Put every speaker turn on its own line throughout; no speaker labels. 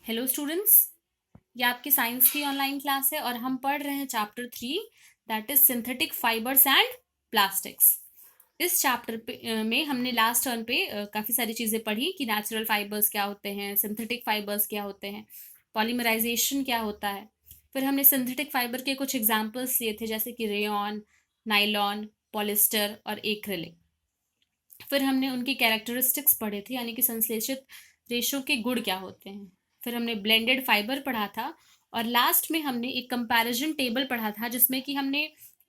Hello students, ये आपकी science की ऑनलाइन क्लास है और हम पढ़ रहे हैं chapter 3, that is synthetic fibres and plastics. इस चैप्टर में हमने लास्ट टर्न पे काफ़ी सारी चीज़ें पढ़ी कि नेचुरल फाइबर्स क्या होते हैं, सिंथेटिक फाइबर्स क्या होते हैं, पॉलीमराइजेशन क्या होता है। फिर हमने सिंथेटिक फाइबर के कुछ एग्जाम्पल्स लिए थे, जैसे कि रेयॉन, नाइलॉन, पॉलिस्टर और एक्रिलिक। फिर हमने उनकी कैरेक्टरिस्टिक्स पढ़े थे, यानी कि संश्लेषित रेशों के गुण क्या होते हैं। फिर हमने ब्लेंडेड फाइबर पढ़ा था और लास्ट में हमने एक कंपैरिजन टेबल पढ़ा था, जिसमें कि हमने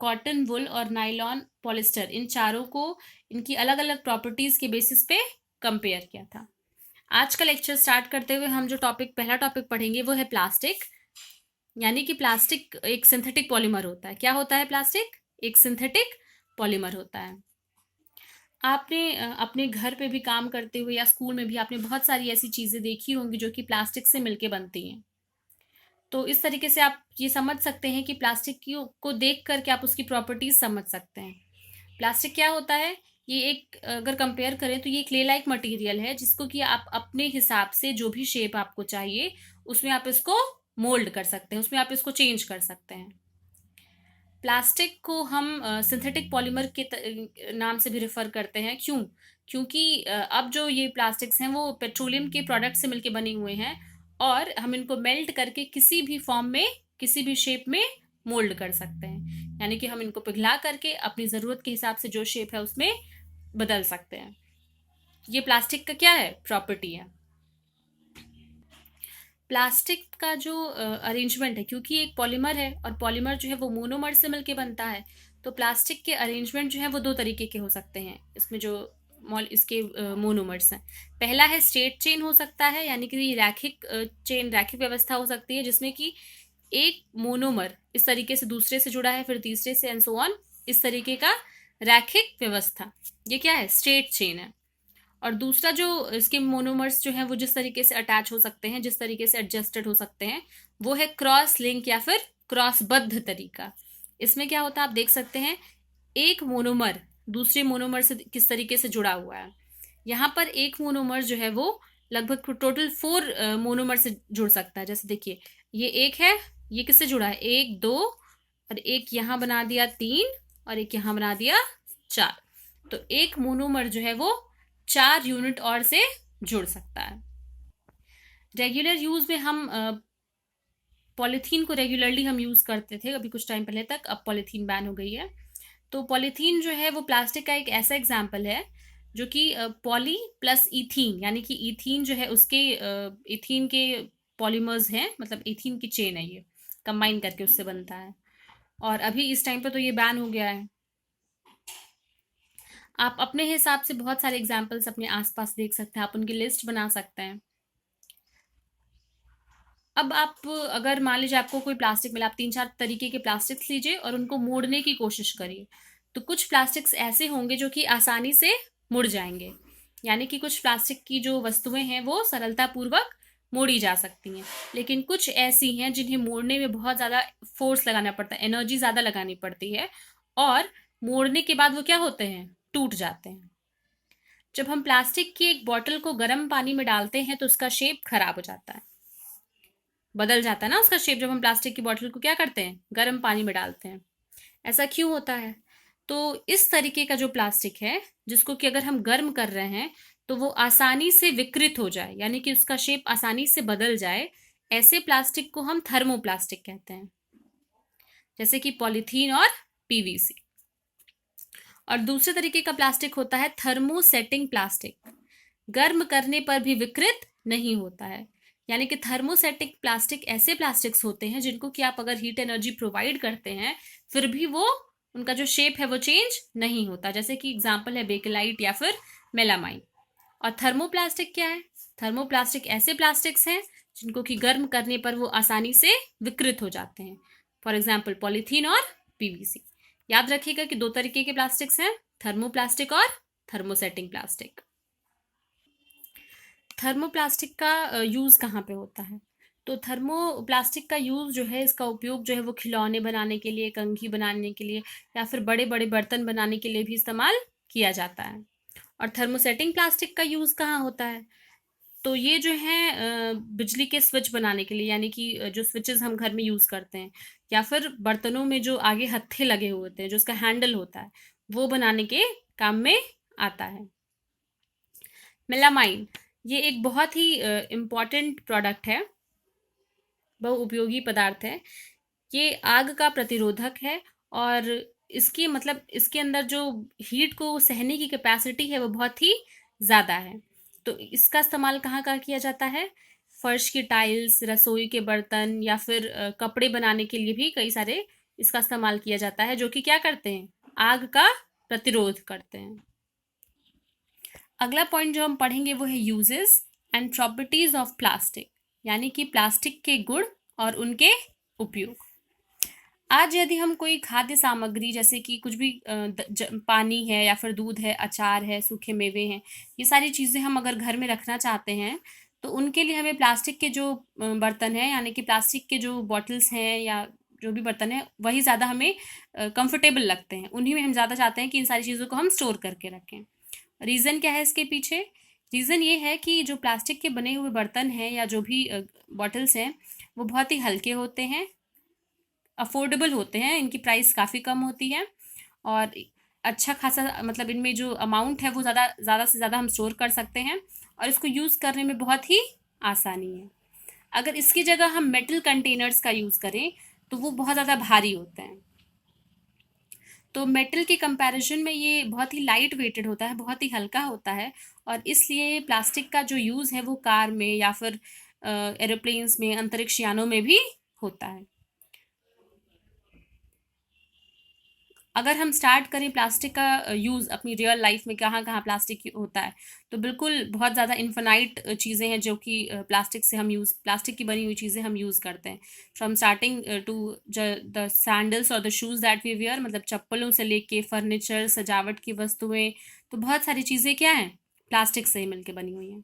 कॉटन, वुल और नाइलॉन, पॉलिस्टर, इन चारों को इनकी अलग अलग प्रॉपर्टीज के बेसिस पे कंपेयर किया था। आज का लेक्चर स्टार्ट करते हुए हम जो पहला टॉपिक पढ़ेंगे वो है प्लास्टिक। यानी कि प्लास्टिक एक सिंथेटिक पॉलीमर होता है। क्या होता है प्लास्टिक? एक सिंथेटिक पॉलीमर होता है। आपने अपने घर पे भी काम करते हुए या स्कूल में भी आपने बहुत सारी ऐसी चीज़ें देखी होंगी जो कि प्लास्टिक से मिलके बनती हैं। तो इस तरीके से आप ये समझ सकते हैं कि प्लास्टिक को देख करके आप उसकी प्रॉपर्टीज समझ सकते हैं। प्लास्टिक क्या होता है? ये एक, अगर कंपेयर करें तो ये क्ले लाइक मटेरियल है, जिसको कि आप अपने हिसाब से जो भी शेप आपको चाहिए उसमें आप इसको मोल्ड कर सकते हैं, उसमें आप इसको चेंज कर सकते हैं। प्लास्टिक को हम सिंथेटिक पॉलीमर के नाम से भी रेफर करते हैं। क्यों? क्योंकि अब जो ये प्लास्टिक्स हैं वो पेट्रोलियम के प्रोडक्ट से मिलके बने हुए हैं और हम इनको मेल्ट करके किसी भी फॉर्म में, किसी भी शेप में मोल्ड कर सकते हैं। यानी कि हम इनको पिघला करके अपनी ज़रूरत के हिसाब से जो शेप है उसमें बदल सकते हैं। ये प्लास्टिक का क्या है? प्रॉपर्टी है। प्लास्टिक का जो अरेंजमेंट है, क्योंकि एक पॉलीमर है और पॉलीमर जो है वो मोनोमर से मिलके बनता है, तो प्लास्टिक के अरेंजमेंट जो है वो दो तरीके के हो सकते हैं। इसमें जो इसके मोनोमर्स हैं, पहला है स्ट्रेट चेन हो सकता है, यानी कि रैखिक चेन, रैखिक व्यवस्था हो सकती है, जिसमें कि एक मोनोमर इस तरीके से दूसरे से जुड़ा है, फिर तीसरे से, एंड सो ऑन, इस तरीके का रैखिक व्यवस्था, ये क्या है? स्ट्रेट चेन है। और दूसरा जो इसके मोनोमर्स जो हैं वो जिस तरीके से अटैच हो सकते हैं, जिस तरीके से एडजस्टेड हो सकते हैं, वो है क्रॉस लिंक या फिर क्रॉसबद्ध तरीका। इसमें क्या होता है आप देख सकते हैं, एक मोनोमर दूसरे मोनोमर से किस तरीके से जुड़ा हुआ है। यहाँ पर एक मोनोमर जो है वो लगभग टोटल 4 मोनोमर से जुड़ सकता है। जैसे देखिए, ये एक है, ये किससे जुड़ा है? 1 2, और एक यहाँ बना दिया 3, और एक यहाँ बना दिया 4। तो एक मोनोमर जो है वो 4 यूनिट और से जुड़ सकता है। रेगुलर यूज में हम पॉलीथीन को रेगुलरली हम यूज करते थे अभी कुछ टाइम पहले तक, अब पॉलीथीन बैन हो गई है। तो पॉलीथीन जो है वो प्लास्टिक का एक ऐसा एग्जाम्पल है जो कि पॉली प्लस इथीन, यानी कि इथीन जो है उसके इथीन के पॉलीमर्स हैं, मतलब इथीन की चेन है, ये कंबाइन करके उससे बनता है। और अभी इस टाइम पे तो ये बैन हो गया है। आप अपने हिसाब से बहुत सारे एग्जाम्पल्स अपने आसपास देख सकते हैं, आप उनकी लिस्ट बना सकते हैं। अब आप, अगर मान लीजिए आपको कोई प्लास्टिक मिला, आप 3-4 तरीके के प्लास्टिक्स लीजिए और उनको मोड़ने की कोशिश करिए। तो कुछ प्लास्टिक्स ऐसे होंगे जो कि आसानी से मुड़ जाएंगे, यानी कि कुछ प्लास्टिक की जो वस्तुएं हैं वो सरलता पूर्वक मोड़ी जा सकती हैं। लेकिन कुछ ऐसी हैं जिन्हें मोड़ने में बहुत ज़्यादा फोर्स लगाना पड़ता है, एनर्जी ज़्यादा लगानी पड़ती है, और मोड़ने के बाद वो क्या होते हैं? टूट जाते हैं। जब हम प्लास्टिक की एक बॉटल को गर्म पानी में डालते हैं तो उसका शेप खराब हो जाता है, बदल जाता है ना उसका शेप, जब हम प्लास्टिक की बॉटल को क्या करते हैं? गर्म पानी में डालते हैं। ऐसा क्यों होता है? तो इस तरीके का जो प्लास्टिक है, जिसको कि अगर हम गर्म कर रहे हैं तो वो आसानी से विकृत हो जाए, यानी कि उसका शेप आसानी से बदल जाए, ऐसे प्लास्टिक को हम थर्मोप्लास्टिक कहते हैं, जैसे कि पॉलीथीन और पीवीसी। और दूसरे तरीके का प्लास्टिक होता है थर्मोसेटिंग प्लास्टिक, गर्म करने पर भी विकृत नहीं होता है। यानी कि थर्मोसेटिक प्लास्टिक ऐसे प्लास्टिक्स होते हैं जिनको कि आप अगर हीट एनर्जी प्रोवाइड करते हैं फिर भी वो, उनका जो शेप है वो चेंज नहीं होता। जैसे कि एग्जांपल है बेकेलाइट या फिर मेलामाइन। और थर्मोप्लास्टिक क्या है? थर्मोप्लास्टिक ऐसे प्लास्टिक्स हैं जिनको कि गर्म करने पर वो आसानी से विकृत हो जाते हैं। फॉर एग्जाम्पल पॉलीथीन और पीवीसी। याद रखिएगा कि दो तरीके के प्लास्टिक्स हैं, थर्मोप्लास्टिक और थर्मोसेटिंग प्लास्टिक। थर्मोप्लास्टिक का यूज़ कहाँ पे होता है? तो थर्मोप्लास्टिक का यूज़ जो है, इसका उपयोग जो है वो खिलौने बनाने के लिए, कंघी बनाने के लिए, या फिर बड़े बड़े बर्तन बनाने के लिए भी इस्तेमाल किया जाता है। और थर्मोसेटिंग प्लास्टिक का यूज़ कहाँ होता है? तो ये जो है बिजली के स्विच बनाने के लिए, यानी कि जो स्विचेस हम घर में यूज़ करते हैं, या फिर बर्तनों में जो आगे हत्थे लगे हुए होते हैं, जो उसका हैंडल होता है, वो बनाने के काम में आता है। मेलामाइन, ये एक बहुत ही इम्पॉर्टेंट प्रोडक्ट है, बहुउपयोगी पदार्थ है। ये आग का प्रतिरोधक है, और इसकी मतलब इसके अंदर जो हीट को सहने की कैपेसिटी है वो बहुत ही ज़्यादा है। तो इसका इस्तेमाल कहाँ कहाँ किया जाता है? फर्श की टाइल्स, रसोई के बर्तन, या फिर कपड़े बनाने के लिए भी कई सारे इसका इस्तेमाल किया जाता है, जो कि क्या करते हैं? आग का प्रतिरोध करते हैं। अगला पॉइंट जो हम पढ़ेंगे वो है uses and properties of plastic, यानी कि प्लास्टिक के गुण और उनके उपयोग। आज यदि हम कोई खाद्य सामग्री, जैसे कि कुछ भी पानी है, या फिर दूध है, अचार है, सूखे मेवे हैं, ये सारी चीज़ें हम अगर घर में रखना चाहते हैं, तो उनके लिए हमें प्लास्टिक के जो बर्तन हैं, यानी कि प्लास्टिक के जो बॉटल्स हैं या जो भी बर्तन है, वही ज़्यादा हमें कंफर्टेबल लगते हैं। उन्हीं में हम ज़्यादा चाहते हैं कि इन सारी चीज़ों को हम स्टोर करके रखें। रीज़न क्या है इसके पीछे? रीज़न ये है कि जो प्लास्टिक के बने हुए बर्तन हैं या जो भी बॉटल्स हैं, वो बहुत ही हल्के होते हैं, अफोर्डेबल होते हैं, इनकी प्राइस काफ़ी कम होती है, और अच्छा खासा मतलब इनमें जो अमाउंट है वो ज़्यादा से ज़्यादा हम स्टोर कर सकते हैं, और इसको यूज़ करने में बहुत ही आसानी है। अगर इसकी जगह हम मेटल कंटेनर्स का यूज़ करें तो वो बहुत ज़्यादा भारी होते हैं। तो मेटल के कंपैरिजन में ये बहुत ही लाइट वेटेड होता है, बहुत ही हल्का होता है, और इसलिए प्लास्टिक का जो यूज़ है वो कार में या फिर एरोप्लेन्स में, अंतरिक्ष यानों में भी होता है। अगर हम स्टार्ट करें प्लास्टिक का यूज़ अपनी रियल लाइफ में, कहाँ कहाँ प्लास्टिक होता है, तो बिल्कुल बहुत ज़्यादा इन्फिनाइट चीज़ें हैं जो कि प्लास्टिक की बनी हुई चीज़ें हम यूज़ करते हैं। From starting to the sandals और the shoes that we wear, मतलब चप्पलों से लेके फर्नीचर, सजावट की वस्तुएं, तो बहुत सारी चीज़ें क्या हैं, प्लास्टिक से ही मिलके बनी हुई हैं।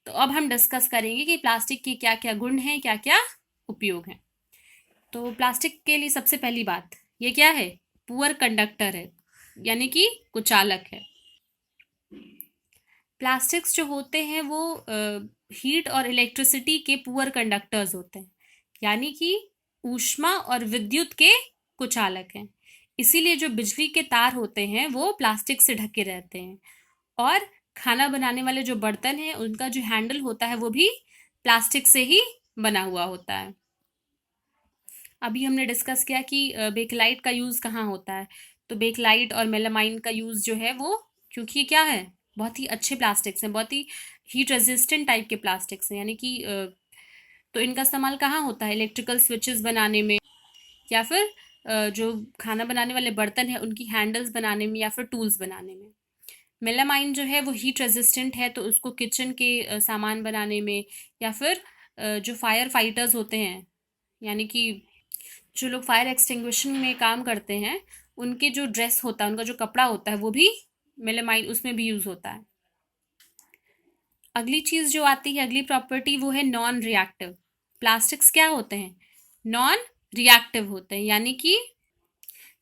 तो अब हम डिस्कस करेंगे कि प्लास्टिक के क्या क्या गुण हैं, क्या क्या उपयोग हैं। तो प्लास्टिक के लिए सबसे पहली बात, ये क्या है? पुअर कंडक्टर है, यानी कि कुचालक है। प्लास्टिक्स जो होते हैं वो हीट और इलेक्ट्रिसिटी के पुअर कंडक्टर्स होते हैं, यानी कि ऊष्मा और विद्युत के कुचालक हैं। इसीलिए जो बिजली के तार होते हैं वो प्लास्टिक से ढके रहते हैं, और खाना बनाने वाले जो बर्तन हैं उनका जो हैंडल होता है वो भी प्लास्टिक से ही बना हुआ होता है। अभी हमने डिस्कस किया कि बेकलाइट का यूज़ कहाँ होता है। तो बेकलाइट और मेलामाइन का यूज़ जो है वो, क्योंकि ये क्या है, बहुत ही अच्छे प्लास्टिक्स हैं, बहुत ही हीट रेजिस्टेंट टाइप के प्लास्टिक्स हैं, यानी कि तो इनका इस्तेमाल कहाँ होता है? इलेक्ट्रिकल स्विचेस बनाने में, या फिर जो खाना बनाने वाले बर्तन हैं उनकी हैंडल्स बनाने में, या फिर टूल्स बनाने में। मेलामाइन जो है वो हीट रेजिस्टेंट है, तो उसको किचन के सामान बनाने में, या फिर जो फायर फाइटर्स होते हैं, यानी कि जो लोग फायर एक्सटिंग्विशन में काम करते हैं, उनके जो ड्रेस होता है, उनका जो कपड़ा होता है, वो भी मेलामाइन उसमें भी यूज़ होता है। अगली चीज़ जो आती है, अगली प्रॉपर्टी, वो है नॉन रिएक्टिव। प्लास्टिक्स क्या होते हैं? नॉन रिएक्टिव होते हैं, यानी कि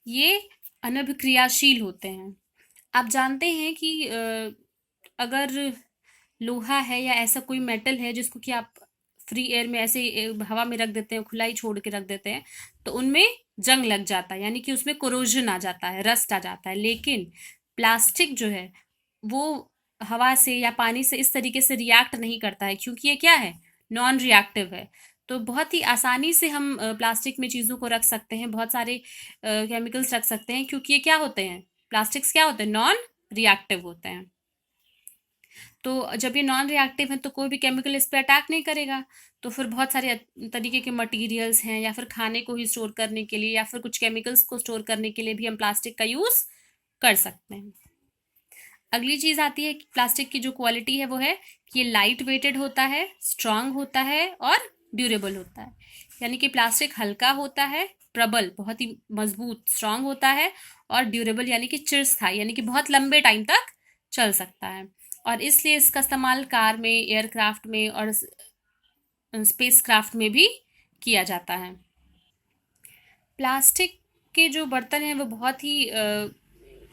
ये अनभिक्रियाशील होते हैं। आप जानते हैं कि अगर लोहा है या ऐसा कोई मेटल है जिसको कि आप फ्री एयर में ऐसे हवा में रख देते हैं, खुला ही छोड़ के रख देते हैं, तो उनमें जंग लग जाता है, यानी कि उसमें कोरोजन आ जाता है, रस्ट आ जाता है। लेकिन प्लास्टिक जो है वो हवा से या पानी से इस तरीके से रिएक्ट नहीं करता है, क्योंकि ये क्या है, नॉन रिएक्टिव है। तो बहुत ही आसानी से हम प्लास्टिक में चीज़ों को रख सकते हैं, बहुत सारे केमिकल्स रख सकते हैं, क्योंकि ये क्या होते हैं, प्लास्टिक्स क्या होते हैं, नॉन रिएक्टिव होते हैं। तो जब ये नॉन रिएक्टिव है तो कोई भी केमिकल इस पे अटैक नहीं करेगा। तो फिर बहुत सारे तरीके के मटेरियल्स हैं, या फिर खाने को ही स्टोर करने के लिए, या फिर कुछ केमिकल्स को स्टोर करने के लिए भी हम प्लास्टिक का यूज़ कर सकते हैं। अगली चीज़ आती है कि प्लास्टिक की जो क्वालिटी है वो है कि ये लाइट वेटेड होता है, स्ट्रांग होता है, और ड्यूरेबल होता है। यानी कि प्लास्टिक हल्का होता है, प्रबल, बहुत ही मजबूत, स्ट्रांग होता है, और ड्यूरेबल यानी कि चिरस्थायी, यानी कि बहुत लंबे टाइम तक चल सकता है। और इसलिए इसका इस्तेमाल कार में, एयरक्राफ्ट में, और स्पेस क्राफ्ट में भी किया जाता है। प्लास्टिक के जो बर्तन हैं वो बहुत ही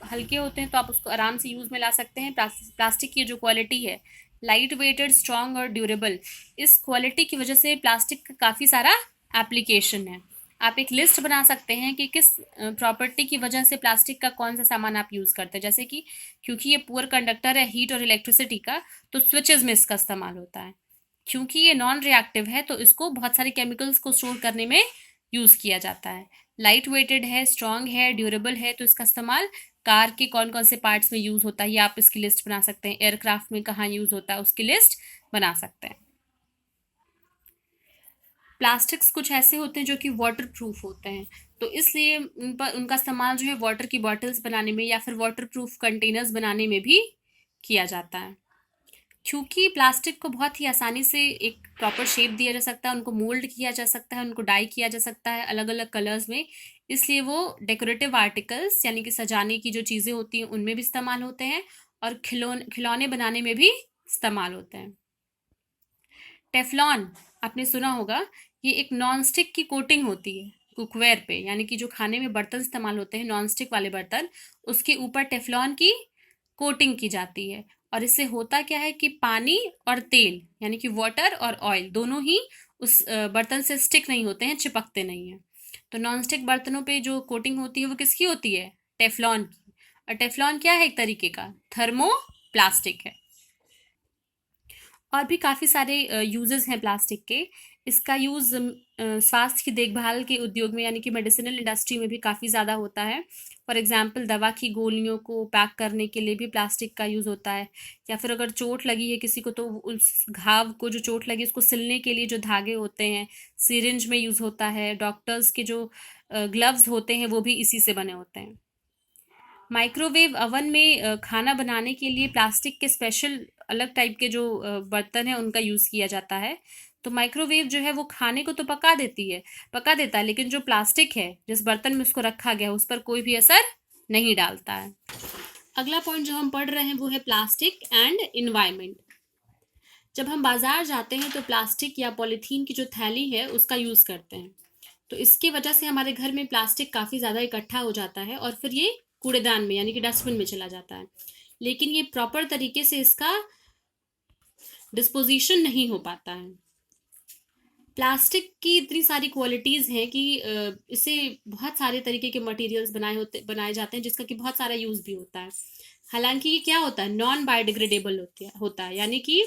हल्के होते हैं, तो आप उसको आराम से यूज़ में ला सकते हैं। प्लास्टिक की जो क्वालिटी है, लाइट वेटेड, स्ट्रॉन्ग और ड्यूरेबल, इस क्वालिटी की वजह से प्लास्टिक का काफ़ी सारा एप्लीकेशन है। आप एक लिस्ट बना सकते हैं कि किस प्रॉपर्टी की वजह से प्लास्टिक का कौन सा सामान आप यूज़ करते हैं। जैसे कि क्योंकि ये पुअर कंडक्टर है हीट और इलेक्ट्रिसिटी का, तो स्विचेस में इसका इस्तेमाल होता है। क्योंकि ये नॉन रिएक्टिव है तो इसको बहुत सारे केमिकल्स को स्टोर करने में यूज़ किया जाता है। लाइट वेटेड है, स्ट्रॉन्ग है, ड्यूरेबल है, तो इसका इस्तेमाल कार के कौन कौन से पार्ट्स में यूज़ होता है ये आप इसकी लिस्ट बना सकते हैं। एयरक्राफ्ट में कहाँ यूज़ होता है उसकी लिस्ट बना सकते हैं। प्लास्टिक्स कुछ ऐसे होते हैं जो कि वाटर प्रूफ होते हैं, तो इसलिए उनका इस्तेमाल जो है वाटर की बॉटल्स बनाने में या फिर वाटर प्रूफ कंटेनर्स बनाने में भी किया जाता है। क्योंकि प्लास्टिक को बहुत ही आसानी से एक प्रॉपर शेप दिया जा सकता है, उनको मोल्ड किया जा सकता है, उनको डाई किया जा सकता है अलग अलग कलर्स में, इसलिए वो डेकोरेटिव आर्टिकल्स यानी कि सजाने की जो चीज़ें होती हैं उनमें भी इस्तेमाल होते हैं और खिलौने बनाने में भी इस्तेमाल होते हैं। टेफलॉन आपने सुना होगा, ये एक नॉन स्टिक की कोटिंग होती है कुकवेयर पे, यानी कि जो खाने में बर्तन इस्तेमाल होते हैं नॉन स्टिक वाले बर्तन, उसके ऊपर टेफलॉन की कोटिंग की जाती है। और इससे होता क्या है कि पानी और तेल यानी कि वाटर और ऑयल दोनों ही उस बर्तन से स्टिक नहीं होते हैं, चिपकते नहीं हैं। तो नॉन स्टिक बर्तनों पे जो कोटिंग होती है वो किसकी होती है? टेफलॉन की। और टेफलॉन क्या है? एक तरीके का थर्मो प्लास्टिक है। और भी काफ़ी सारे यूजेस हैं प्लास्टिक के। इसका यूज़ स्वास्थ्य की देखभाल के उद्योग में यानी कि मेडिसिनल इंडस्ट्री में भी काफ़ी ज़्यादा होता है। फॉर एग्जांपल दवा की गोलियों को पैक करने के लिए भी प्लास्टिक का यूज़ होता है, या फिर अगर चोट लगी है किसी को तो उस घाव को, जो चोट लगी उसको सिलने के लिए जो धागे होते हैं, सिरिंज में यूज़ होता है। डॉक्टर्स के जो ग्लव्स होते हैं वो भी इसी से बने होते हैं। माइक्रोवेव अवन में खाना बनाने के लिए प्लास्टिक के स्पेशल अलग टाइप के जो बर्तन है उनका यूज़ किया जाता है। तो माइक्रोवेव जो है वो खाने को तो पका देता है, लेकिन जो प्लास्टिक है जिस बर्तन में उसको रखा गया उस पर कोई भी असर नहीं डालता है। अगला पॉइंट जो हम पढ़ रहे हैं वो है प्लास्टिक एंड इन्वायरमेंट। जब हम बाजार जाते हैं तो प्लास्टिक या पॉलीथीन की जो थैली है उसका यूज़ करते हैं, तो इसकी वजह से हमारे घर में प्लास्टिक काफ़ी ज़्यादा इकट्ठा हो जाता है और फिर ये कूड़ेदान में यानी कि डस्टबिन में चला जाता है। लेकिन ये प्रॉपर तरीके से इसका डिस्पोजिशन नहीं हो पाता है। प्लास्टिक की इतनी सारी क्वालिटीज़ हैं कि इससे बहुत सारे तरीके के मटेरियल्स बनाए जाते हैं जिसका कि बहुत सारा यूज़ भी होता है। हालांकि ये क्या होता है? नॉन बायोडिग्रेडेबल होता है, यानी कि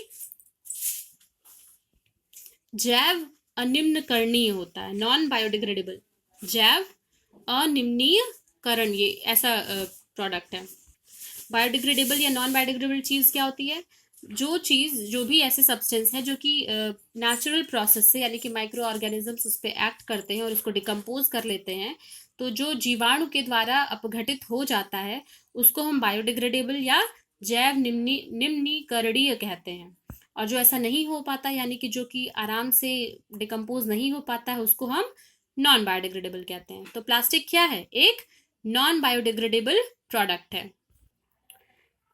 जैव अनिम्नकरणीय होता है। नॉन बायोडिग्रेडेबल, जैव अनिम्नीयकरण, ये ऐसा प्रोडक्ट है। बायोडिग्रेडेबल या नॉन बायोडिग्रेडेबल चीज़ क्या होती है? जो भी ऐसे सब्सटेंस है जो कि नेचुरल प्रोसेस से यानी कि माइक्रो ऑर्गेनिजम्स उस पर एक्ट करते हैं और उसको डिकम्पोज कर लेते हैं, तो जो जीवाणु के द्वारा अपघटित हो जाता है उसको हम बायोडिग्रेडेबल या जैव निम्नीकरणीय कहते हैं। और जो ऐसा नहीं हो पाता यानी कि जो कि आराम से डिकम्पोज नहीं हो पाता है उसको हम नॉन बायोडिग्रेडेबल कहते हैं। तो प्लास्टिक क्या है? एक नॉन बायोडिग्रेडेबल प्रोडक्ट है।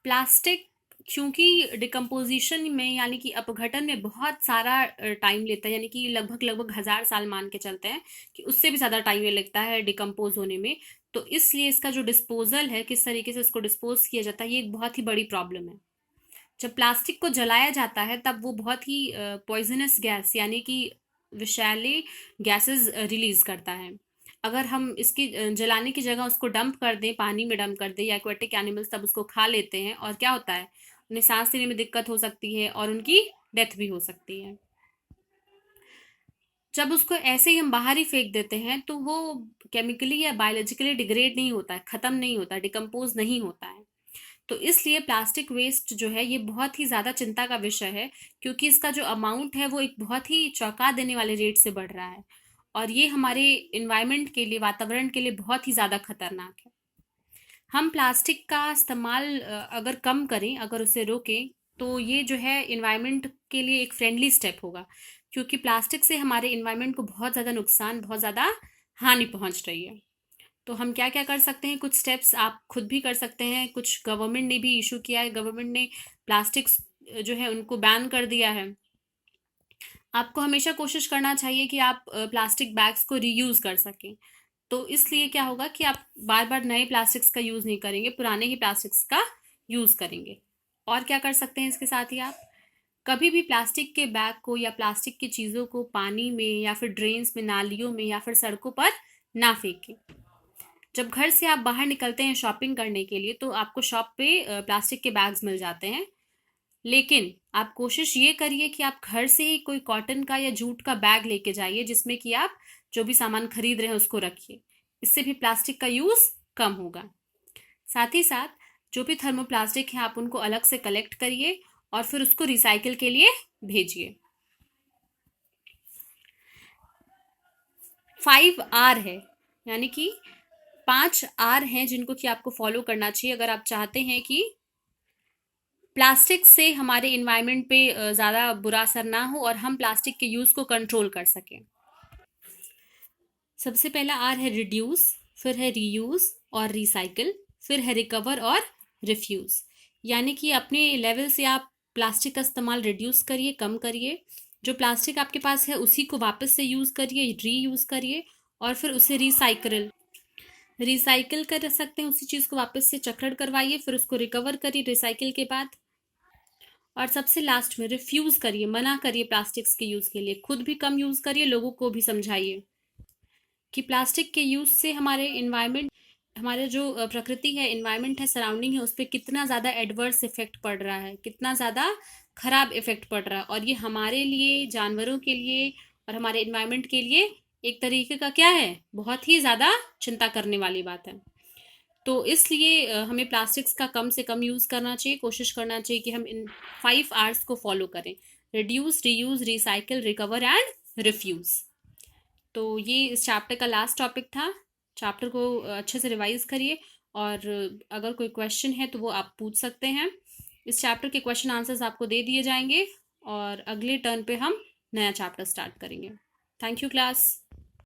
प्लास्टिक क्योंकि डिकम्पोजिशन में यानी कि अपघटन में बहुत सारा टाइम लेता है, यानी कि लगभग 1000 साल मान के चलते हैं कि उससे भी ज़्यादा टाइम लगता है डिकम्पोज होने में, तो इसलिए इसका जो डिस्पोजल है, किस तरीके से इसको डिस्पोज किया जाता है, ये एक बहुत ही बड़ी प्रॉब्लम है। जब प्लास्टिक को जलाया जाता है तब वो बहुत ही पॉइजनस गैस यानी कि विषैले गैसेस रिलीज करता है। अगर हम इसकी जलाने की जगह उसको डंप कर दें, पानी में डंप कर दें, या एक्वेटिक एनिमल्स तब उसको खा लेते हैं, और क्या होता है? उन्हें सांस लेने में दिक्कत हो सकती है और उनकी डेथ भी हो सकती है। जब उसको ऐसे ही हम बाहर ही फेंक देते हैं तो वो केमिकली या बायोलॉजिकली डिग्रेड नहीं होता है, ख़त्म नहीं होता, डिकम्पोज नहीं होता है। तो इसलिए प्लास्टिक वेस्ट जो है ये बहुत ही ज़्यादा चिंता का विषय है, क्योंकि इसका जो अमाउंट है वो एक बहुत ही चौंका देने वाले रेट से बढ़ रहा है, और ये हमारे इन्वायरमेंट के लिए, वातावरण के लिए बहुत ही ज़्यादा खतरनाक है। हम प्लास्टिक का इस्तेमाल अगर कम करें, अगर उसे रोकें, तो ये जो है इन्वायरमेंट के लिए एक फ्रेंडली स्टेप होगा, क्योंकि प्लास्टिक से हमारे इन्वायरमेंट को बहुत ज़्यादा नुकसान, बहुत ज़्यादा हानि पहुंच रही है। तो हम क्या क्या कर सकते हैं? कुछ स्टेप्स आप खुद भी कर सकते हैं, कुछ गवर्नमेंट ने भी इशू किया है। गवर्नमेंट ने प्लास्टिक्स जो है उनको बैन कर दिया है। आपको हमेशा कोशिश करना चाहिए कि आप प्लास्टिक बैग्स को रीयूज़ कर सकें। तो इसलिए क्या होगा कि आप बार बार नए प्लास्टिक्स का यूज़ नहीं करेंगे, पुराने ही प्लास्टिक्स का यूज़ करेंगे। और क्या कर सकते हैं इसके साथ ही आप? कभी भी प्लास्टिक के बैग को या प्लास्टिक की चीज़ों को पानी में या फिर ड्रेन्स में, नालियों में या फिर सड़कों पर ना फेंकें। जब घर से आप बाहर निकलते हैं शॉपिंग करने के लिए तो आपको शॉप पे प्लास्टिक के बैग्स मिल जाते हैं, लेकिन आप कोशिश ये करिए कि आप घर से ही कोई कॉटन का या जूट का बैग लेके जाइए जिसमें कि आप जो भी सामान खरीद रहे हैं उसको रखिए। इससे भी प्लास्टिक का यूज़ कम होगा। साथ ही साथ जो भी थर्मोप्लास्टिक है आप उनको अलग से कलेक्ट करिए और फिर उसको रिसाइकिल के लिए भेजिए। 5 R है, यानी कि 5 R हैं जिनको कि आपको फॉलो करना चाहिए अगर आप चाहते हैं कि प्लास्टिक से हमारे इन्वायरमेंट पे ज़्यादा बुरा असर ना हो और हम प्लास्टिक के यूज़ को कंट्रोल कर सकें। सबसे पहला आर है रिड्यूस, फिर है रीयूज और रिसाइकिल, फिर है रिकवर और रिफ्यूज। यानी कि अपने लेवल से आप प्लास्टिक का इस्तेमाल रिड्यूस करिए, कम करिए। जो प्लास्टिक आपके पास है उसी को वापस से यूज़ करिए, रीयूज करिए और फिर उसे रिसाइकिल रिसाइकिल कर सकते हैं। उसी चीज़ को वापस से चक्रण करवाइए, फिर उसको रिकवर करिए रिसाइकिल के बाद। और सबसे लास्ट में रिफ्यूज़ करिए, मना करिए प्लास्टिक्स के यूज़ के लिए। खुद भी कम यूज़ करिए, लोगों को भी समझाइए कि प्लास्टिक के यूज़ से हमारे इन्वायरमेंट, हमारे जो प्रकृति है, इन्वायरमेंट है, सराउंडिंग है, उस पर कितना ज़्यादा एडवर्स इफेक्ट पड़ रहा है, कितना ज़्यादा खराब इफेक्ट पड़ रहा है। और ये हमारे लिए, जानवरों के लिए और हमारे इन्वायरमेंट के लिए एक तरीके का क्या है, बहुत ही ज़्यादा चिंता करने वाली बात है। तो इसलिए हमें प्लास्टिक्स का कम से कम यूज़ करना चाहिए। कोशिश करना चाहिए कि हम इन 5 Rs को फॉलो करें: reduce, reuse, recycle, recover and refuse. तो ये इस चैप्टर का लास्ट टॉपिक था। चैप्टर को अच्छे से रिवाइज करिए और अगर कोई क्वेश्चन है तो वो आप पूछ सकते हैं। इस चैप्टर के क्वेश्चन आंसर्स आपको दे दिए जाएंगे और अगले टर्न पे हम नया चैप्टर स्टार्ट करेंगे। Thank you class.